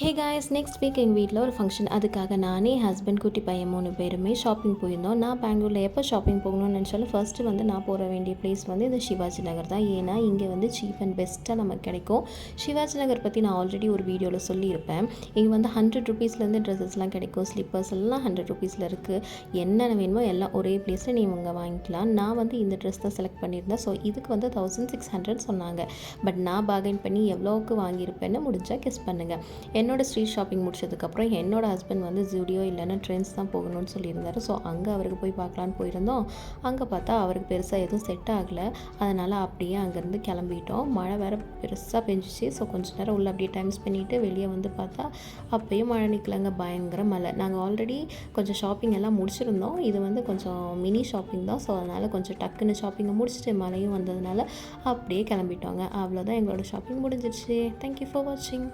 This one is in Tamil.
ஹே காய்ஸ், நெக்ஸ்ட் வீக் எங்கள் வீட்டில் ஒரு ஃபங்க்ஷன். அதுக்காக நானே, ஹஸ்பண்ட், குட்டி பையன் 3 பேருமே ஷாப்பிங் போயிருந்தோம். நான் பெங்களூரில் எப்போ ஷாப்பிங் போகணும்னு நினச்சாலும் ஃபஸ்ட்டு நான் போக வேண்டிய ப்ளேஸ் இந்த சிவாஜி நகர் தான். ஏன்னா இங்கே சீப் அண்ட் பெஸ்ட்டாக நமக்கு கிடைக்கும். சிவாஜி நகர் பற்றி நான் ஆல்ரெடி ஒரு வீடியோவில் சொல்லியிருப்பேன். இங்கே 100 ருபீஸ்லேருந்து ட்ரெஸ்ஸஸ்லாம் கிடைக்கும். ஸ்லிப்பர்ஸ் எல்லாம் 100 ருபீஸில் இருக்குது. என்னென்ன வேணுமோ எல்லாம் ஒரே ப்ளேஸில் நீங்கள் வாங்கிக்கலாம். நான் இந்த ட்ரெஸ் தான் செலக்ட் பண்ணியிருந்தேன். ஸோ இதுக்கு 1600 சொன்னாங்க. பட் நான் பார்கெயின் பண்ணி எவ்வளோவுக்கு வாங்கியிருப்பேன்னு முடிஞ்சால் கெஸ் பண்ணுங்கள். என்னோட ஸ்ட்ரீட் ஷாப்பிங் முடிச்சதுக்கப்புறம் என்னோட ஹஸ்பண்ட் ஜூடியோ இல்லைன்னா ட்ரெண்ட்ஸ் தான் போகணும்னு சொல்லியிருந்தார். ஸோ அங்கே அவருக்கு போய் பார்க்கலான்னு போயிருந்தோம். அங்கே பார்த்தா அவருக்கு பெருசாக எதுவும் செட் ஆகலை. அதனால் அப்படியே அங்கேருந்து கிளம்பிட்டோம். மழை வேறு பெருசாக பெஞ்சிச்சு. ஸோ கொஞ்சம் நேரம் உள்ளே அப்படியே டைம் பண்ணிவிட்டு வெளியே பார்த்தா அப்போயும் மழை நிற்கலங்க, பயங்கர மழை. நாங்கள் ஆல்ரெடி கொஞ்சம் ஷாப்பிங் எல்லாம் முடிச்சிருந்தோம். இது கொஞ்சம் மினி ஷாப்பிங் தான். ஸோ அதனால் கொஞ்சம் டக்குன்னு ஷாப்பிங்கை முடிச்சுட்டு மழையும் வந்ததுனால அப்படியே கிளம்பிட்டோங்க. அவ்வளோதான், எங்களோட ஷாப்பிங் முடிஞ்சிடுச்சு. தேங்க்யூ ஃபார் வாட்சிங்.